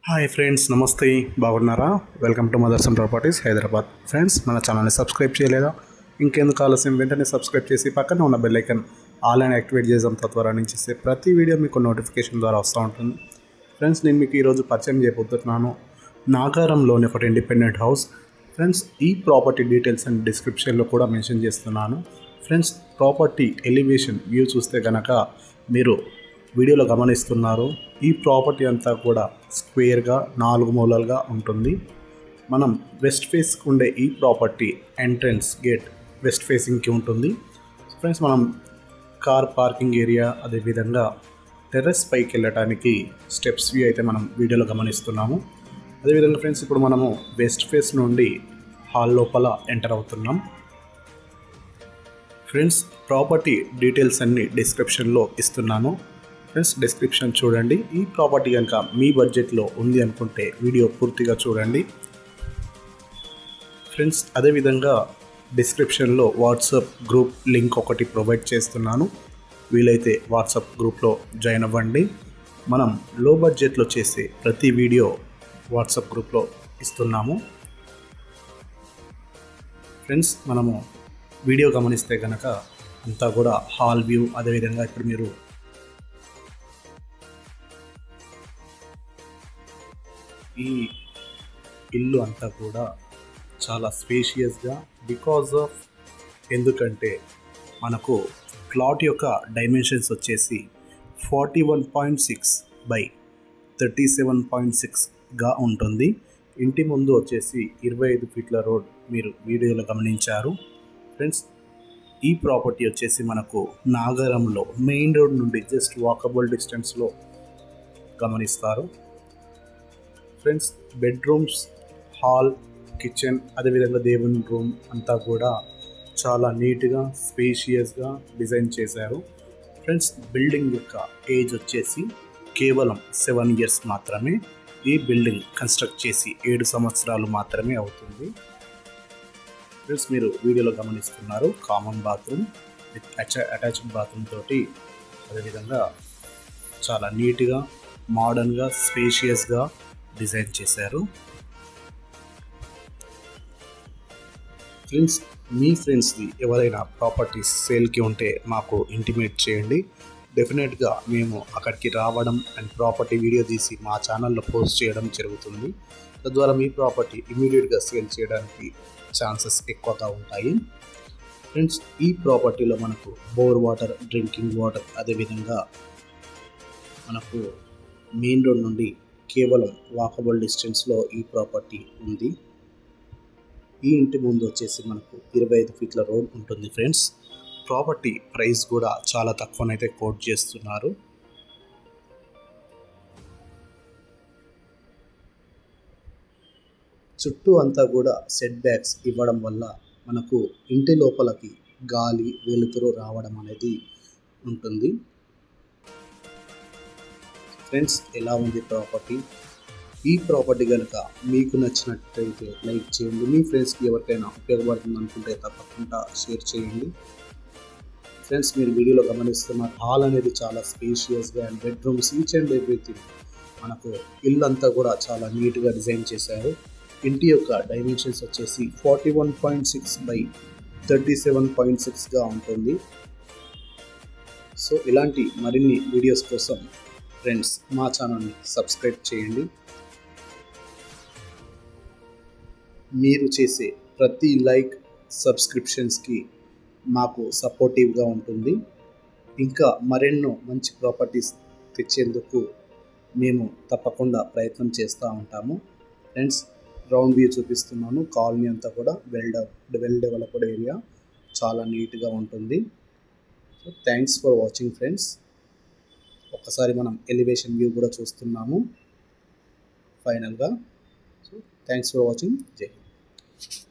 Hi friends, నమస్తే. బాగున్నారా? Welcome to Motherson properties Hyderabad. Friends, మన ఛానల్ని సబ్స్క్రైబ్ చేయలేదా? ఇంకెందుకు ఆలస్యం, వెంటనే సబ్స్క్రైబ్ చేసి పక్కన ఉన్న బెల్ ఐకాన్ ఆల్ అని యాక్టివేట్ చేద్దాం. తద్వారా నుంచి చేసే ప్రతి వీడియో మీకు నోటిఫికేషన్ ద్వారా వస్తూ ఉంటుంది. ఫ్రెండ్స్, నేను మీకు ఈరోజు పరిచయం చేయబోతున్నాను నాగారంలోని ఒకటి ఇండిపెండెంట్ హౌస్. ఫ్రెండ్స్, ఈ ప్రాపర్టీ డీటెయిల్స్ అండ్ డిస్క్రిప్షన్లో కూడా మెన్షన్ చేస్తున్నాను. ఫ్రెండ్స్, ప్రాపర్టీ ఎలివేషన్ వ్యూ చూస్తే కనుక మీరు వీడియోలో గమనిస్తున్నారు. ఈ ప్రాపర్టీ అంతా కూడా స్క్వేర్గా 4 మూలలుగా ఉంటుంది. మనం వెస్ట్ ఫేస్కి ఉండే ఈ ప్రాపర్టీ ఎంట్రన్స్ గేట్ వెస్ట్ ఫేసింగ్కి ఉంటుంది. ఫ్రెండ్స్, మనం కార్ పార్కింగ్ ఏరియా, అదేవిధంగా టెర్రస్ పైకి వెళ్ళటానికి స్టెప్స్ వ్యూ అయితే మనం వీడియోలో గమనిస్తున్నాము. అదేవిధంగా ఫ్రెండ్స్, ఇప్పుడు మనము వెస్ట్ ఫేస్ నుండి హాల్ లోపల ఎంటర్ అవుతున్నాం. ఫ్రెండ్స్, ప్రాపర్టీ డీటెయిల్స్ అన్నీ డిస్క్రిప్షన్లో ఇస్తున్నాను. ఫ్రెండ్స్, డిస్క్రిప్షన్ చూడండి. ఈ ప్రాపర్టీ కనుక మీ బడ్జెట్లో ఉంది అనుకుంటే వీడియో పూర్తిగా చూడండి. ఫ్రెండ్స్, అదేవిధంగా డిస్క్రిప్షన్లో వాట్సాప్ గ్రూప్ లింక్ ఒకటి ప్రొవైడ్ చేస్తున్నాను. వీలైతే వాట్సాప్ గ్రూప్లో జాయిన్ అవ్వండి. మనం లో బడ్జెట్లో చేసే ప్రతి వీడియో వాట్సాప్ గ్రూప్లో ఇస్తున్నాము. ఫ్రెండ్స్, మనము వీడియో గమనిస్తే కనుక అంతా కూడా హాల్ వ్యూ, అదేవిధంగా ఇప్పుడు మీరు ఈ ఇల్లు అంతా కూడా చాలా స్పేషియస్గా, బికాజ్ ఆఫ్ ఎందుకంటే మనకు ప్లాట్ యొక్క డైమెన్షన్స్ వచ్చేసి 41.6 బై 37.6గా ఉంటుంది. ఇంటి ముందు వచ్చేసి 25 ఫీట్ల రోడ్ మీరు వీడియోలో గమనించారు. ఫ్రెండ్స్, ఈ ప్రాపర్టీ వచ్చేసి మనకు నాగారంలో మెయిన్ రోడ్ నుండి జస్ట్ వాకబుల్ డిస్టెన్స్లో గమనిస్తారు. ఫ్రెండ్స్, బెడ్రూమ్స్, హాల్, కిచెన్, అదేవిధంగా దేవుని రూమ్ అంతా కూడా చాలా నీట్గా స్పేషియస్గా డిజైన్ చేశారు. ఫ్రెండ్స్, బిల్డింగ్ యొక్క ఏజ్ వచ్చేసి కేవలం 7 ఇయర్స్ మాత్రమే. ఈ బిల్డింగ్ కన్స్ట్రక్ట్ చేసి 7 సంవత్సరాలు మాత్రమే అవుతుంది. ఫ్రెండ్స్, మీరు వీడియోలో గమనిస్తున్నారు common bathroom with attached bathroom తోటి, అదేవిధంగా చాలా నీట్గా, మోడర్న్గా, స్పేషియస్గా డిజైన్ చేశారు. ఫ్రెండ్స్, మీ ఫ్రెండ్స్ది ఎవరైనా ప్రాపర్టీస్ సేల్కి ఉంటే మాకు ఇంటిమేట్ చేయండి. డెఫినెట్గా మేము అక్కడికి రావడం అండ్ ప్రాపర్టీ వీడియో తీసి మా ఛానల్లో పోస్ట్ చేయడం జరుగుతుంది. తద్వారా మీ ప్రాపర్టీ ఇమీడియట్గా సేల్ చేయడానికి ఛాన్సెస్ ఎక్కువగా ఉంటాయి. ఫ్రెండ్స్, ఈ ప్రాపర్టీలో మనకు బోర్ వాటర్, డ్రింకింగ్ వాటర్, అదేవిధంగా మనకు మెయిన్ రోడ్ నుండి కేవలం వాకబుల్ డిస్టెన్స్లో ఈ ప్రాపర్టీ ఉంది. ఈ ఇంటి ముందు వచ్చేసి మనకు 25 ఫీట్ల రోడ్ ఉంటుంది. ఫ్రెండ్స్, ప్రాపర్టీ ప్రైస్ కూడా చాలా తక్కువనైతే కోట్ చేస్తున్నారు. చుట్టూ అంతా కూడా సెట్ బ్యాక్స్ ఇవ్వడం వల్ల మనకు ఇంటి లోపలికి గాలి, వెలుతురు రావడం అనేది ఉంటుంది. ఫ్రెండ్స్, ఎలా ఉంది ప్రాపర్టీ? ఈ ప్రాపర్టీ కనుక మీకు నచ్చినట్టయితే లైక్ చేయండి. మీ ఫ్రెండ్స్కి ఎవరికైనా ఉపయోగపడుతుంది అనుకుంటే తప్పకుండా షేర్ చేయండి. ఫ్రెండ్స్, మీరు వీడియోలో గమనిస్తున్న హాల్ అనేది చాలా స్పేషియస్గా and bedrooms, each and everything మనకు ఇల్లు అంతా కూడా చాలా నీట్గా డిజైన్ చేశారు. ఇంటి యొక్క డైమెన్షన్స్ వచ్చేసి 41.6 బై 37.6గా ఉంటుంది. సో ఇలాంటి మరిన్ని వీడియోస్ కోసం ఫ్రెండ్స్ మా ఛానల్ని సబ్స్క్రైబ్ చేయండి. మీరు చేసే ప్రతి లైక్, సబ్స్క్రిప్షన్స్కి మాకు సపోర్టివ్గా ఉంటుంది. ఇంకా మరెన్నో మంచి ప్రాపర్టీస్ తెచ్చేందుకు మేము తప్పకుండా ప్రయత్నం చేస్తూ ఉంటాము. ఫ్రెండ్స్, గ్రౌండ్ వ్యూ చూపిస్తున్నాను. కాలనీ అంతా కూడా వెల్ డెవలప్డ్ ఏరియా, చాలా నీట్గా ఉంటుంది. So thanks for watching friends. ఒకసారి మనం ఎలివేషన్ వ్యూ కూడా చూస్తున్నాము ఫైనల్గా. So thanks for watching. జై హింద్.